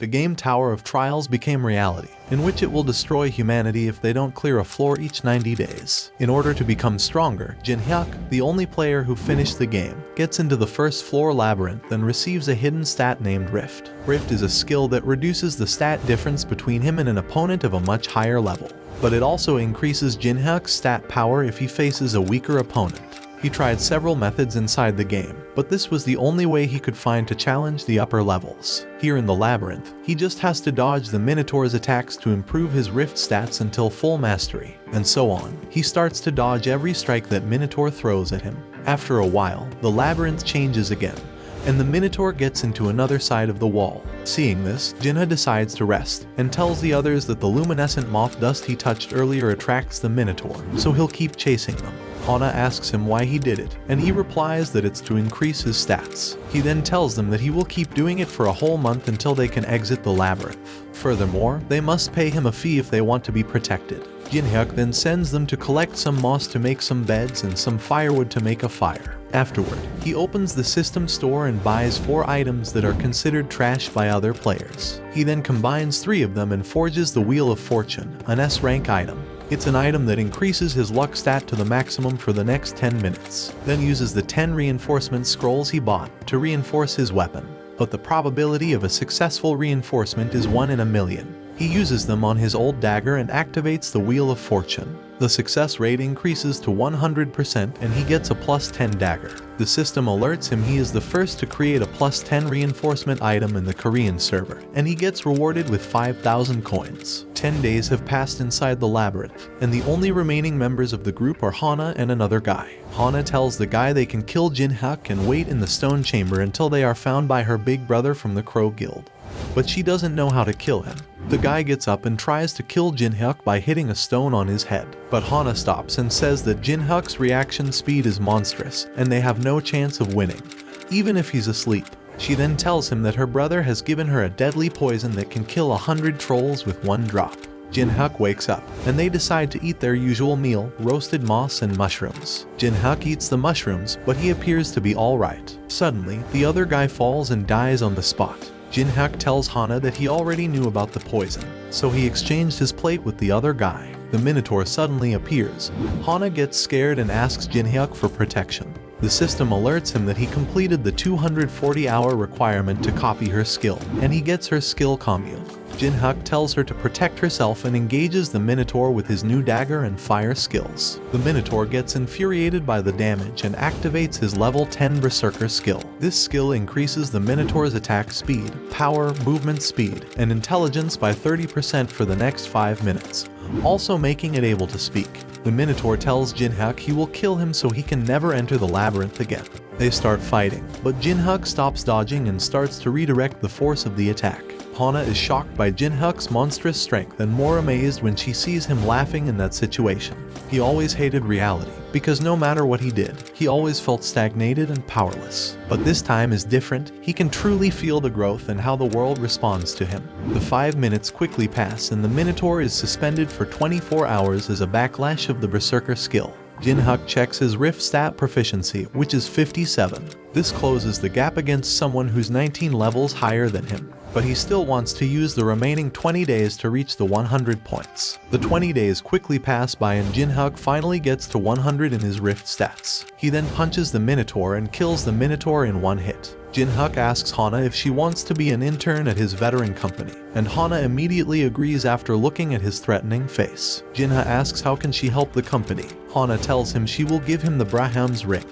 The game Tower of Trials became reality, in which it will destroy humanity if they don't clear a floor each 90 days. In order to become stronger, Jinhyuk, the only player who finished the game, gets into the first floor labyrinth and receives a hidden stat named Rift. Rift is a skill that reduces the stat difference between him and an opponent of a much higher level, but it also increases Jinhyuk's stat power if he faces a weaker opponent. He tried several methods inside the game, but this was the only way he could find to challenge the upper levels. Here in the labyrinth, he just has to dodge the Minotaur's attacks to improve his Rift stats until full mastery, and so on. He starts to dodge every strike that Minotaur throws at him. After a while, the labyrinth changes again, and the Minotaur gets into another side of the wall. Seeing this, Jinhyuk decides to rest, and tells the others that the luminescent moth dust he touched earlier attracts the Minotaur, so he'll keep chasing them. Hana asks him why he did it, and he replies that it's to increase his stats. He then tells them that he will keep doing it for a whole month until they can exit the labyrinth. Furthermore, they must pay him a fee if they want to be protected. Jinhyuk then sends them to collect some moss to make some beds and some firewood to make a fire. Afterward, he opens the system store and buys 4 items that are considered trash by other players. He then combines 3 of them and forges the Wheel of Fortune, an S-rank item. It's an item that increases his luck stat to the maximum for the next 10 minutes, then uses the 10 reinforcement scrolls he bought to reinforce his weapon. But the probability of a successful reinforcement is 1 in a million. He uses them on his old dagger and activates the Wheel of Fortune. The success rate increases to 100% and he gets a +10 dagger. The system alerts him he is the first to create a +10 reinforcement item in the Korean server, and he gets rewarded with 5,000 coins. 10 days have passed inside the labyrinth, and the only remaining members of the group are Hana and another guy. Hana tells the guy they can kill Jinhyuk and wait in the stone chamber until they are found by her big brother from the Crow Guild. But she doesn't know how to kill him. The guy gets up and tries to kill Jinhyuk by hitting a stone on his head, but Hana stops and says that Jinhyuk's reaction speed is monstrous and they have no chance of winning, even if he's asleep. She then tells him that her brother has given her a deadly poison that can kill 100 trolls with 1 drop. Jinhyuk wakes up, and they decide to eat their usual meal, roasted moss and mushrooms. Jinhyuk eats the mushrooms, but he appears to be alright. Suddenly, the other guy falls and dies on the spot. Jinhyuk tells Hana that he already knew about the poison, so he exchanged his plate with the other guy. The Minotaur suddenly appears. Hana gets scared and asks Jinhyuk for protection. The system alerts him that he completed the 240-hour requirement to copy her skill, and he gets her skill commune. Jinhyuk tells her to protect herself and engages the Minotaur with his new dagger and fire skills. The Minotaur gets infuriated by the damage and activates his level 10 Berserker skill. This skill increases the Minotaur's attack speed, power, movement speed, and intelligence by 30% for the next 5 minutes, also making it able to speak. The Minotaur tells Jinhyuk he will kill him so he can never enter the labyrinth again. They start fighting, but Jinhyuk stops dodging and starts to redirect the force of the attack. Hana is shocked by Jinhyuk's monstrous strength and more amazed when she sees him laughing in that situation. He always hated reality, because no matter what he did, he always felt stagnated and powerless. But this time is different. He can truly feel the growth and how the world responds to him. The 5 minutes quickly pass and the Minotaur is suspended for 24 hours as a backlash of the Berserker skill. Jinhyuk checks his Rift stat proficiency, which is 57. This closes the gap against someone who's 19 levels higher than him, but he still wants to use the remaining 20 days to reach the 100 points. The 20 days quickly pass by and Jinhyuk finally gets to 100 in his Rift stats. He then punches the Minotaur and kills the Minotaur in 1 hit. Jinhyuk asks Hana if she wants to be an intern at his veteran company, and Hana immediately agrees after looking at his threatening face. Jinhyuk asks how can she help the company. Hana tells him she will give him the Braham's ring,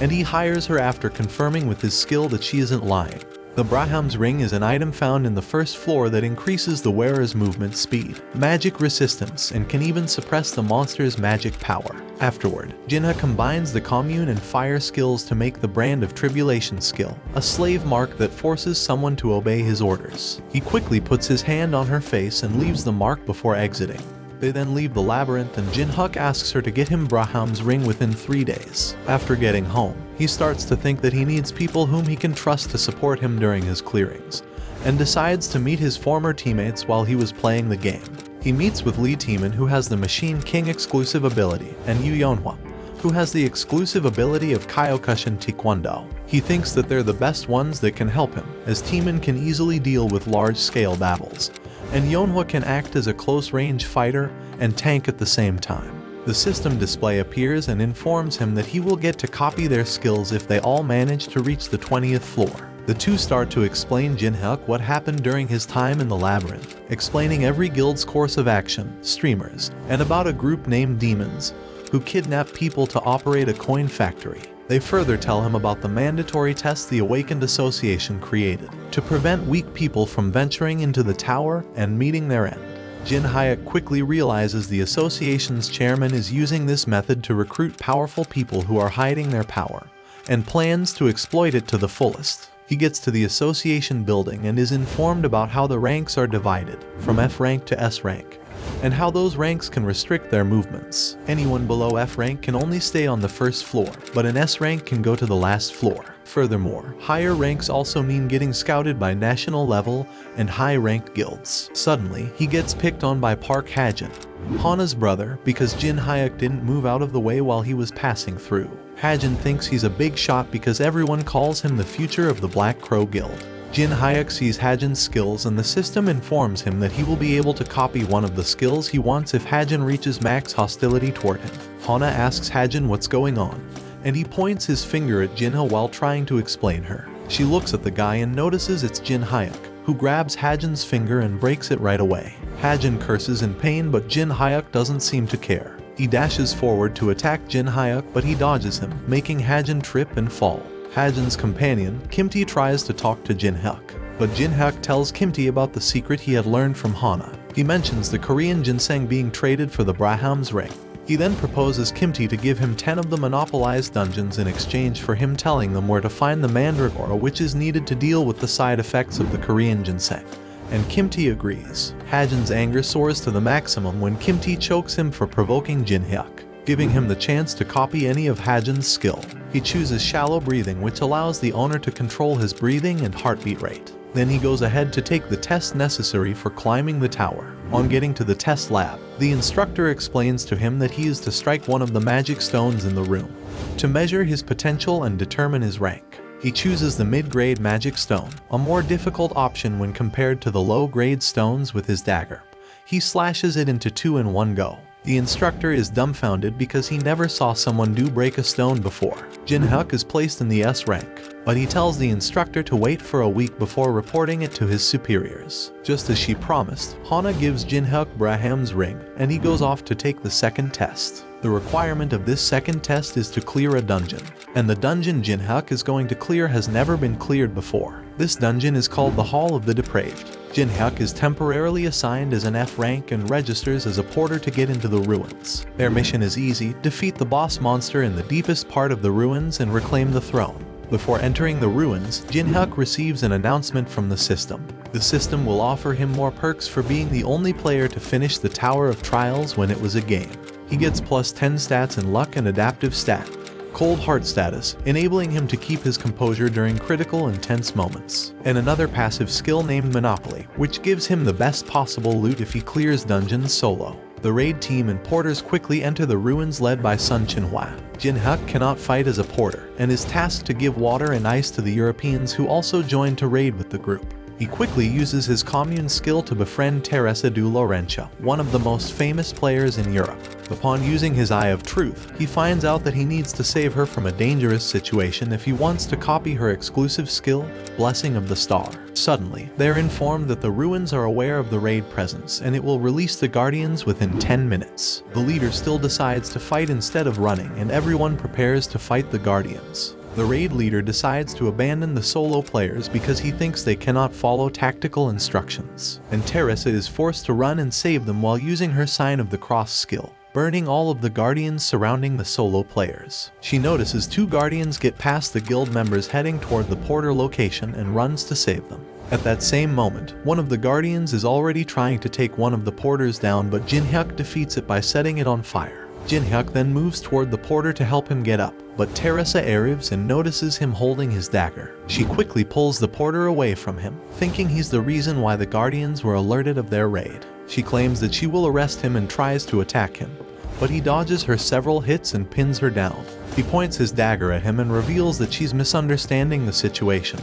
and he hires her after confirming with his skill that she isn't lying. The Braham's ring is an item found in the first floor that increases the wearer's movement speed, magic resistance, and can even suppress the monster's magic power. Afterward, Jinhyuk combines the commune and fire skills to make the Brand of Tribulation skill, a slave mark that forces someone to obey his orders. He quickly puts his hand on her face and leaves the mark before exiting. They then leave the labyrinth and Jinhyuk asks her to get him Braham's ring within 3 days. After getting home, he starts to think that he needs people whom he can trust to support him during his clearings, and decides to meet his former teammates while he was playing the game. He meets with Lee Taemin, who has the Machine King exclusive ability, and Yu Yeonhwa, who has the exclusive ability of Kyokushin Taekwondo. He thinks that they're the best ones that can help him, as Teeman can easily deal with large-scale battles, and Yonhwa can act as a close-range fighter and tank at the same time. The system display appears and informs him that he will get to copy their skills if they all manage to reach the 20th floor. The two start to explain Jinhyuk what happened during his time in the labyrinth, explaining every guild's course of action, streamers, and about a group named Demons, who kidnap people to operate a coin factory. They further tell him about the mandatory test the Awakened Association created, to prevent weak people from venturing into the tower and meeting their end. Jinhyuk quickly realizes the association's chairman is using this method to recruit powerful people who are hiding their power, and plans to exploit it to the fullest. He gets to the association building and is informed about how the ranks are divided, from F rank to S rank, and how those ranks can restrict their movements. Anyone below F rank can only stay on the first floor, but an S rank can go to the last floor. Furthermore, higher ranks also mean getting scouted by national level and high-ranked guilds. Suddenly, he gets picked on by Park Hajin, Hana's brother, because Jinhyuk didn't move out of the way while he was passing through. Hajin thinks he's a big shot because everyone calls him the future of the Black Crow Guild. Jinhyuk sees Hajin's skills and the system informs him that he will be able to copy one of the skills he wants if Hajin reaches max hostility toward him. Hana asks Hajin what's going on, and he points his finger at Jinha while trying to explain her. She looks at the guy and notices it's Jinhyuk, who grabs Hajin's finger and breaks it right away. Hajin curses in pain, but Jinhyuk doesn't seem to care. He dashes forward to attack Jinhyuk, but he dodges him, making Hajin trip and fall. Hajin's companion, Kimti, tries to talk to Jinhyuk, but Jinhyuk tells Kimti about the secret he had learned from Hana. He mentions the Korean ginseng being traded for the Braham's ring. He then proposes Kimti to give him 10 of the monopolized dungeons in exchange for him telling them where to find the mandragora which is needed to deal with the side effects of the Korean ginseng, and Kimti agrees. Hajin's anger soars to the maximum when Kimti chokes him for provoking Jinhyuk, giving him the chance to copy any of Hajin's skill. He chooses shallow breathing, which allows the owner to control his breathing and heartbeat rate. Then he goes ahead to take the test necessary for climbing the tower. On getting to the test lab, the instructor explains to him that he is to strike one of the magic stones in the room to measure his potential and determine his rank. He chooses the mid-grade magic stone, a more difficult option when compared to the low-grade stones with his dagger. He slashes it into 2 in one go. The instructor is dumbfounded because he never saw someone break a stone before. Jinhyuk is placed in the S rank, but he tells the instructor to wait for a week before reporting it to his superiors. Just as she promised, Hana gives Jinhyuk Braham's ring, and he goes off to take the second test. The requirement of this second test is to clear a dungeon, and the dungeon Jinhyuk is going to clear has never been cleared before. This dungeon is called the Hall of the Depraved. Jinhyuk is temporarily assigned as an F rank and registers as a porter to get into the ruins. Their mission is easy: defeat the boss monster in the deepest part of the ruins and reclaim the throne. Before entering the ruins, Jinhyuk receives an announcement from the system. The system will offer him more perks for being the only player to finish the Tower of Trials when it was a game. He gets plus 10 stats in luck and adaptive stat, cold heart status, enabling him to keep his composure during critical and tense moments, and another passive skill named Monopoly, which gives him the best possible loot if he clears dungeons solo. The raid team and porters quickly enter the ruins led by Sun Chinhua. Jinhyuk cannot fight as a porter, and is tasked to give water and ice to the Europeans who also join to raid with the group. He quickly uses his commune skill to befriend Teresa de Laurentia, one of the most famous players in Europe. Upon using his Eye of Truth, he finds out that he needs to save her from a dangerous situation if he wants to copy her exclusive skill, Blessing of the Star. Suddenly, they're informed that the ruins are aware of the raid presence and it will release the Guardians within 10 minutes. The leader still decides to fight instead of running, and everyone prepares to fight the Guardians. The raid leader decides to abandon the solo players because he thinks they cannot follow tactical instructions, and Teresa is forced to run and save them while using her Sign of the Cross skill, burning all of the Guardians surrounding the solo players. She notices 2 Guardians get past the guild members heading toward the porter location and runs to save them. At that same moment, one of the Guardians is already trying to take one of the porters down, but Jinhyuk defeats it by setting it on fire. Jinhyuk then moves toward the porter to help him get up, but Teresa arrives and notices him holding his dagger. She quickly pulls the porter away from him, thinking he's the reason why the Guardians were alerted of their raid. She claims that she will arrest him and tries to attack him, but he dodges her several hits and pins her down. He points his dagger at him and reveals that she's misunderstanding the situation.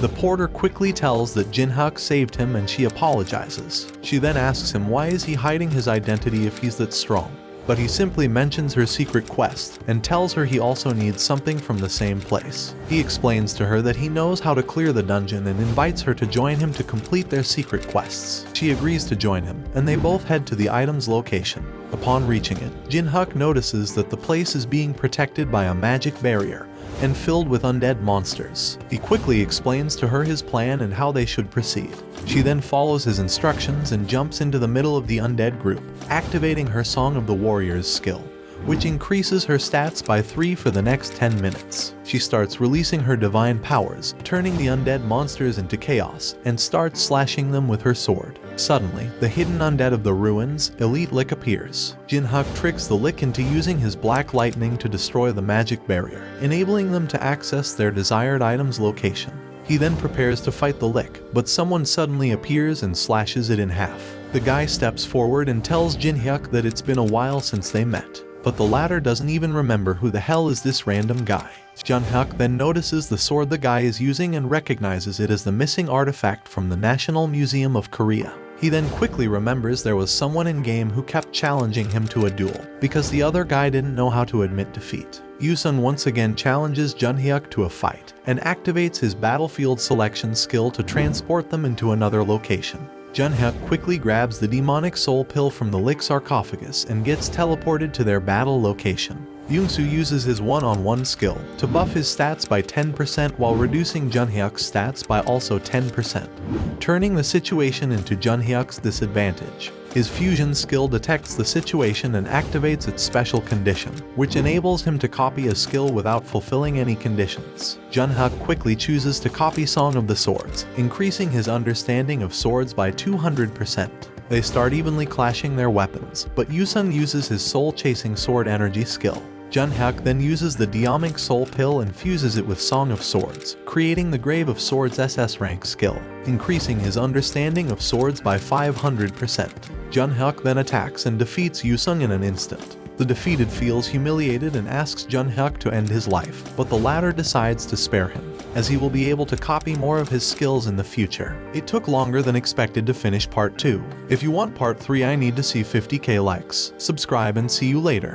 The porter quickly tells that Jinhyuk saved him and she apologizes. She then asks him why is he hiding his identity if he's that strong. But he simply mentions her secret quest and tells her he also needs something from the same place. He explains to her that he knows how to clear the dungeon and invites her to join him to complete their secret quests. She agrees to join him, and they both head to the item's location. Upon reaching it, Jinhyuk notices that the place is being protected by a magic barrier and filled with undead monsters. He quickly explains to her his plan and how they should proceed. She then follows his instructions and jumps into the middle of the undead group, activating her Song of the Warriors skill, which increases her stats by 3 for the next 10 minutes. She starts releasing her divine powers, turning the undead monsters into chaos, and starts slashing them with her sword. Suddenly, the hidden undead of the ruins, Elite Lick, appears. Jinhyuk tricks the Lick into using his black lightning to destroy the magic barrier, enabling them to access their desired item's location. He then prepares to fight the Lick, but someone suddenly appears and slashes it in half. The guy steps forward and tells Jinhyuk that it's been a while since they met, but the latter doesn't even remember who the hell is this random guy. Jinhyuk then notices the sword the guy is using and recognizes it as the missing artifact from the National Museum of Korea. He then quickly remembers there was someone in-game who kept challenging him to a duel, because the other guy didn't know how to admit defeat. Yusung once again challenges Jinhyuk to a fight, and activates his battlefield selection skill to transport them into another location. Jinhyuk quickly grabs the demonic soul pill from the Lick sarcophagus and gets teleported to their battle location. Yusung uses his one-on-one skill to buff his stats by 10% while reducing Jinhyuk's stats by also 10%, turning the situation into Jinhyuk's disadvantage. His fusion skill detects the situation and activates its special condition, which enables him to copy a skill without fulfilling any conditions. Jinhyuk quickly chooses to copy Song of the Swords, increasing his understanding of swords by 200%. They start evenly clashing their weapons, but Yusung uses his soul-chasing sword energy skill. Jinhyuk then uses the Demonic Soul Pill and fuses it with Song of Swords, creating the Grave of Swords SS rank skill, increasing his understanding of swords by 500%. Jinhyuk then attacks and defeats Yusung in an instant. The defeated feels humiliated and asks Jinhyuk to end his life, but the latter decides to spare him, as he will be able to copy more of his skills in the future. It took longer than expected to finish part 2. If you want part 3, I need to see 50k likes. Subscribe and see you later.